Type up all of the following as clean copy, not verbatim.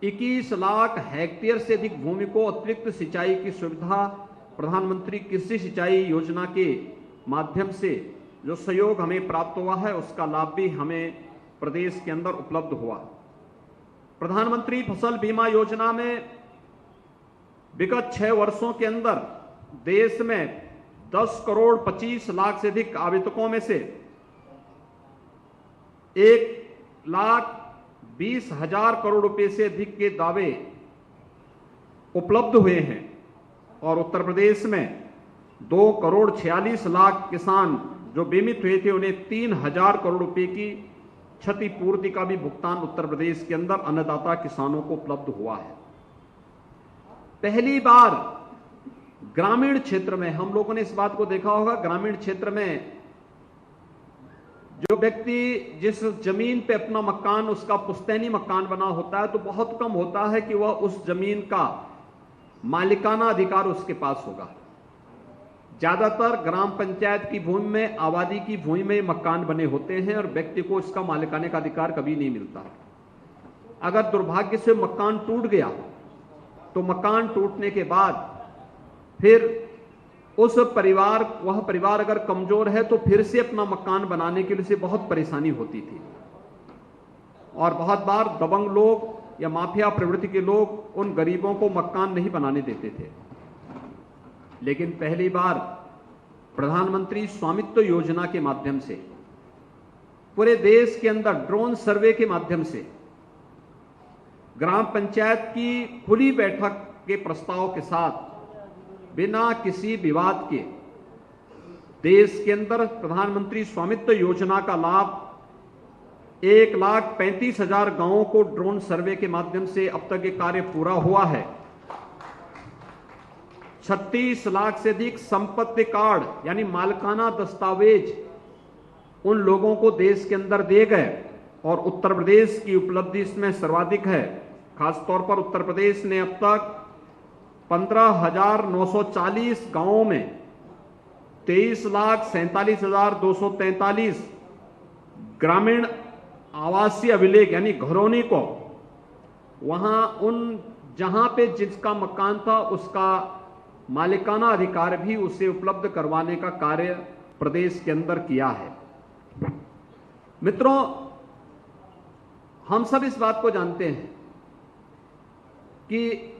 21 lakh hectare से अधिक भूमि को अतिरिक्त सिंचाई की सुविधा प्रधानमंत्री कृषि सिंचाई योजना के माध्यम से जो सहयोग हमें प्राप्त हुआ है, उसका लाभ भी हमें प्रदेश के अंदर उपलब्ध हुआ। प्रधानमंत्री फसल बीमा योजना में विगत 6 वर्षों के अंदर देश में 10 करोड़ 25 लाख से अधिक आवेदकों में से 1,20,000 करोड़ रुपए से अधिक के दावे उपलब्ध हुए हैं और उत्तर प्रदेश में 2 करोड़ 46 लाख किसान जो बीमित हुए थे, उन्हें 3,000 करोड़ रुपए की क्षतिपूर्ति का भी भुगतान उत्तर प्रदेश के अंदर अन्नदाता किसानों को उपलब्ध हुआ है। पहली बार ग्रामीण क्षेत्र में हम लोगों ने इस बात को देखा होगा, ग्रामीण क्षेत्र में जो व्यक्ति जिस जमीन पे अपना मकान, उसका पुश्तैनी मकान बना होता है, तो बहुत कम होता है कि वह उस जमीन का मालिकाना अधिकार उसके पास होगा। ज्यादातर ग्राम पंचायत की भूमि में, आबादी की भूमि में मकान बने होते हैं और व्यक्ति को इसका मालिकाने का अधिकार कभी नहीं मिलता। अगर दुर्भाग्य से मकान टूट गया तो मकान टूटने के बाद फिर वह परिवार अगर कमजोर है तो फिर से अपना मकान बनाने के लिए उसे बहुत परेशानी होती थी और बहुत बार दबंग लोग या माफिया प्रवृत्ति के लोग उन गरीबों को मकान नहीं बनाने देते थे। लेकिन पहली बार प्रधानमंत्री स्वामित्व योजना के माध्यम से पूरे देश के अंदर ड्रोन सर्वे के माध्यम से ग्राम पंचायत की खुली बैठक के प्रस्ताव के साथ बिना किसी विवाद के देश के अंदर प्रधानमंत्री स्वामित्व योजना का लाभ 1,35,000 गांवों को ड्रोन सर्वे के माध्यम से अब तक ये कार्य पूरा हुआ है। 36 लाख से अधिक संपत्ति कार्ड यानी मालिकाना दस्तावेज उन लोगों को देश के अंदर दिए गए और उत्तर प्रदेश की उपलब्धि इसमें सर्वाधिक है। खासतौर पर उत्तर प्रदेश ने अब तक 15,940 गांवों में 23,47,243 ग्रामीण आवासीय अभिलेख यानी घरौनी को वहां उन जहां पे जिसका मकान था उसका मालिकाना अधिकार भी उसे उपलब्ध करवाने का कार्य प्रदेश के अंदर किया है। मित्रों, हम सब इस बात को जानते हैं कि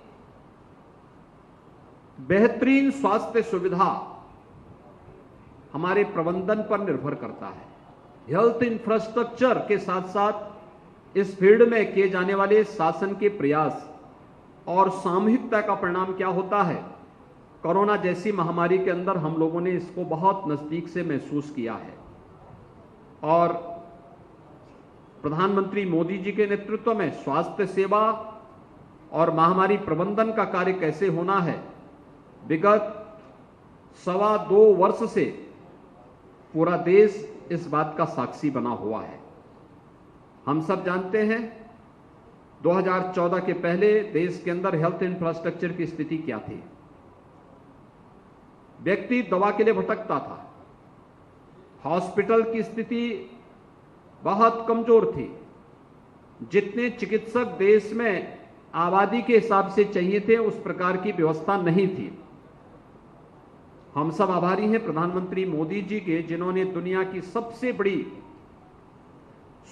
बेहतरीन स्वास्थ्य सुविधा हमारे प्रबंधन पर निर्भर करता है। हेल्थ इंफ्रास्ट्रक्चर के साथ साथ इस फील्ड में किए जाने वाले शासन के प्रयास और सामूहिकता का परिणाम क्या होता है। कोरोना जैसी महामारी के अंदर हम लोगों ने इसको बहुत नजदीक से महसूस किया है और प्रधानमंत्री मोदी जी के नेतृत्व में स्वास्थ्य सेवा और महामारी प्रबंधन का कार्य कैसे होना है, विगत 2.25 वर्ष से पूरा देश इस बात का साक्षी बना हुआ है। हम सब जानते हैं 2014 के पहले देश के अंदर हेल्थ इंफ्रास्ट्रक्चर की स्थिति क्या थी। व्यक्ति दवा के लिए भटकता था, हॉस्पिटल की स्थिति बहुत कमजोर थी, जितने चिकित्सक देश में आबादी के हिसाब से चाहिए थे उस प्रकार की व्यवस्था नहीं थी। हम सब आभारी हैं प्रधानमंत्री मोदी जी के, जिन्होंने दुनिया की सबसे बड़ी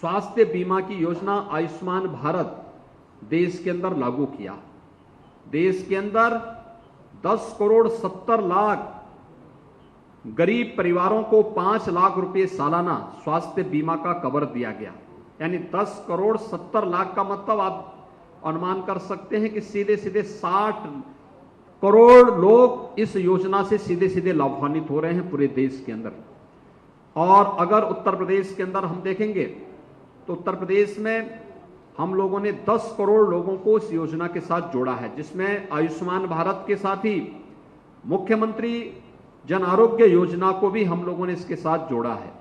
स्वास्थ्य बीमा की योजना आयुष्मान भारत देश के अंदर लागू किया। देश के अंदर 10 करोड़ 70 लाख गरीब परिवारों को 5 लाख रुपए सालाना स्वास्थ्य बीमा का कवर दिया गया। यानी 10 करोड़ 70 लाख का मतलब आप अनुमान कर सकते हैं कि सीधे सीधे 60 करोड़ लोग इस योजना से सीधे सीधे लाभान्वित हो रहे हैं पूरे देश के अंदर। और अगर उत्तर प्रदेश के अंदर हम देखेंगे तो उत्तर प्रदेश में हम लोगों ने 10 करोड़ लोगों को इस योजना के साथ जोड़ा है, जिसमें आयुष्मान भारत के साथ ही मुख्यमंत्री जन आरोग्य योजना को भी हम लोगों ने इसके साथ जोड़ा है।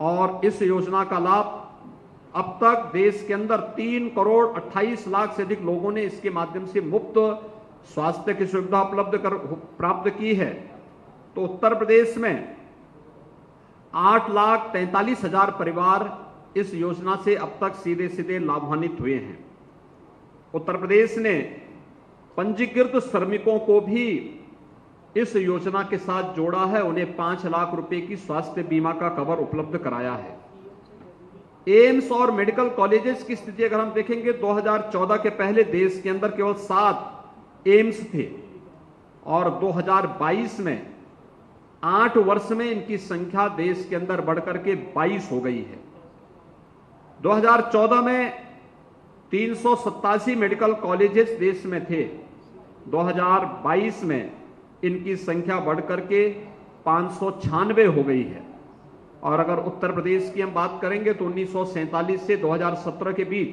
और इस योजना का लाभ अब तक देश के अंदर 3 करोड़ 28 लाख से अधिक लोगों ने इसके माध्यम से मुफ्त स्वास्थ्य की सुविधा प्राप्त की है। तो उत्तर प्रदेश में 8,43,000 परिवार इस योजना से अब तक सीधे सीधे लाभान्वित हुए हैं। उत्तर प्रदेश ने पंजीकृत श्रमिकों को भी इस योजना के साथ जोड़ा है, उन्हें 5 लाख रुपए की स्वास्थ्य बीमा का कवर उपलब्ध कराया है। एम्स और मेडिकल कॉलेजेस की स्थिति अगर हम देखेंगे, 2014 के पहले देश के अंदर केवल 7 एम्स थे और 2022 में 8 वर्ष में इनकी संख्या देश के अंदर बढ़कर के 22 हो गई है। 2014 में 387 मेडिकल कॉलेजेस देश में थे, 2022 में इनकी संख्या बढ़कर के 596 हो गई है। और अगर उत्तर प्रदेश की हम बात करेंगे तो 1947 से 2017 के बीच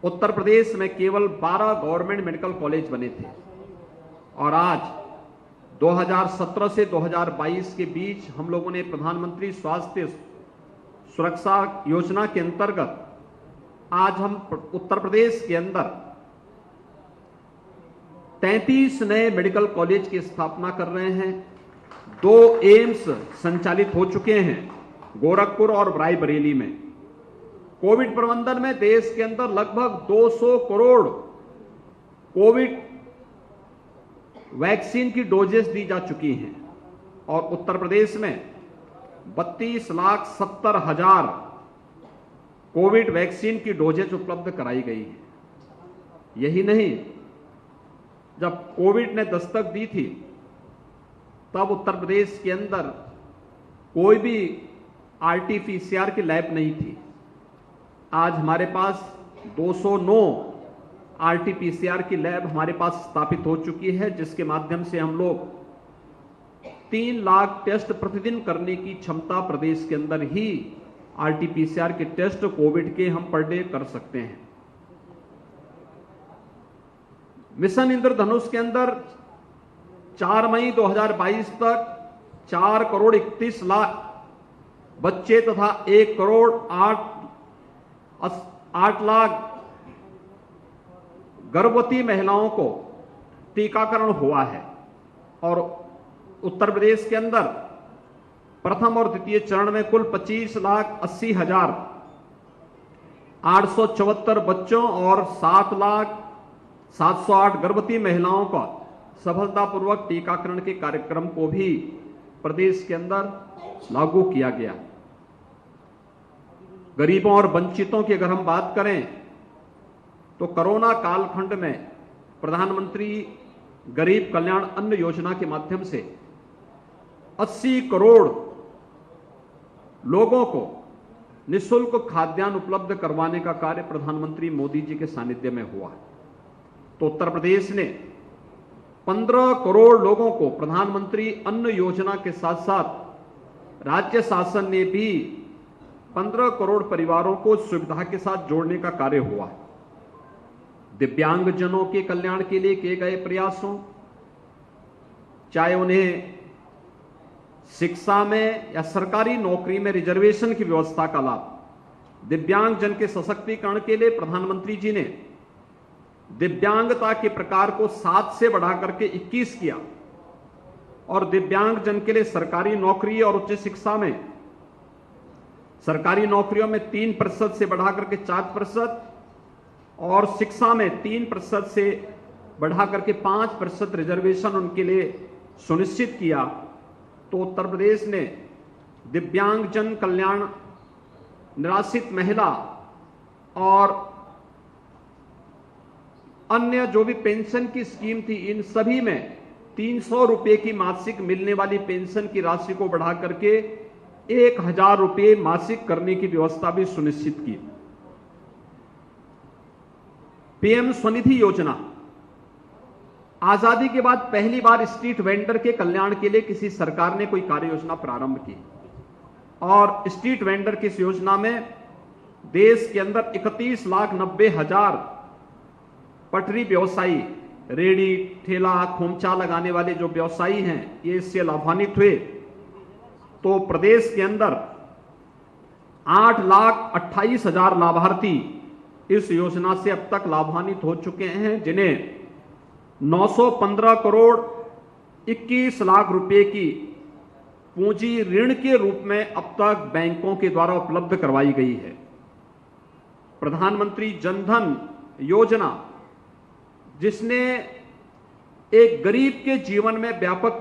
उत्तर प्रदेश में केवल 12 गवर्नमेंट मेडिकल कॉलेज बने थे और आज 2017 से 2022 के बीच हम लोगों ने प्रधानमंत्री स्वास्थ्य सुरक्षा योजना के अंतर्गत आज हम उत्तर प्रदेश के अंदर 33 नए मेडिकल कॉलेज की स्थापना कर रहे हैं। 2 एम्स संचालित हो चुके हैं, गोरखपुर और रायबरेली में। कोविड प्रबंधन में देश के अंदर लगभग 200 करोड़ कोविड वैक्सीन की डोजेस दी जा चुकी हैं और उत्तर प्रदेश में 32,70,000 कोविड वैक्सीन की डोजेज उपलब्ध कराई गई है। यही नहीं, जब कोविड ने दस्तक दी थी तब उत्तर प्रदेश के अंदर कोई भी आरटीपीसीआर की लैब नहीं थी। आज हमारे पास 209 आरटीपीसीआर की लैब हमारे पास स्थापित हो चुकी है, जिसके माध्यम से हम लोग 3 लाख टेस्ट प्रतिदिन करने की क्षमता प्रदेश के अंदर ही आरटीपीसीआर के टेस्ट कोविड के हम पर डे कर सकते हैं। मिशन इंद्रधनुष के अंदर 4 मई 2022 तक 4 करोड़ 31 लाख बच्चे तथा 1 करोड़ 8 लाख गर्भवती महिलाओं को टीकाकरण हुआ है और उत्तर प्रदेश के अंदर प्रथम और द्वितीय चरण में कुल 25,80,874 बच्चों और 7,07,8 गर्भवती महिलाओं का सफलतापूर्वक टीकाकरण के कार्यक्रम को भी प्रदेश के अंदर लागू किया गया। गरीबों और वंचितों की अगर हम बात करें तो कोरोना कालखंड में प्रधानमंत्री गरीब कल्याण अन्न योजना के माध्यम से 80 करोड़ लोगों को निःशुल्क खाद्यान्न उपलब्ध करवाने का कार्य प्रधानमंत्री मोदी जी के सानिध्य में हुआ। तो उत्तर प्रदेश ने 15 करोड़ लोगों को प्रधानमंत्री अन्न योजना के साथ साथ राज्य शासन ने भी 15 करोड़ परिवारों को सुविधा के साथ जोड़ने का कार्य हुआ। दिव्यांगजनों के कल्याण के लिए किए गए प्रयासों, चाहे उन्हें शिक्षा में या सरकारी नौकरी में रिजर्वेशन की व्यवस्था का लाभ, दिव्यांगजन के सशक्तिकरण के लिए प्रधानमंत्री जी ने दिव्यांगता के प्रकार को 7 से बढ़ाकर के 21 किया और दिव्यांगजन के लिए सरकारी नौकरी और उच्च शिक्षा में सरकारी नौकरियों में 3% से बढ़ाकर के 4% और शिक्षा में 3% से बढ़ाकर के 5% रिजर्वेशन उनके लिए सुनिश्चित किया। तो उत्तर प्रदेश ने दिव्यांगजन कल्याण, निराश्रित महिला और अन्य जो भी पेंशन की स्कीम थी, इन सभी में 300 रुपए की मासिक मिलने वाली पेंशन की राशि को बढ़ा करके 1,000 रुपए मासिक करने की व्यवस्था भी सुनिश्चित की। पीएम स्वनिधि योजना, आजादी के बाद पहली बार स्ट्रीट वेंडर के कल्याण के लिए किसी सरकार ने कोई कार्य योजना प्रारंभ की और स्ट्रीट वेंडर की इस योजना में देश के अंदर 31,90,000 पटरी व्यवसायी, रेडी ठेला खोमचा लगाने वाले जो व्यवसायी हैं, ये इससे लाभान्वित हुए। तो प्रदेश के अंदर 8,28,000 लाभार्थी इस योजना से अब तक लाभान्वित हो चुके हैं, जिन्हें 915 करोड़ 21 लाख रुपए की पूंजी ऋण के रूप में अब तक बैंकों के द्वारा उपलब्ध करवाई गई है। प्रधानमंत्री जनधन योजना जिसने एक गरीब के जीवन में व्यापक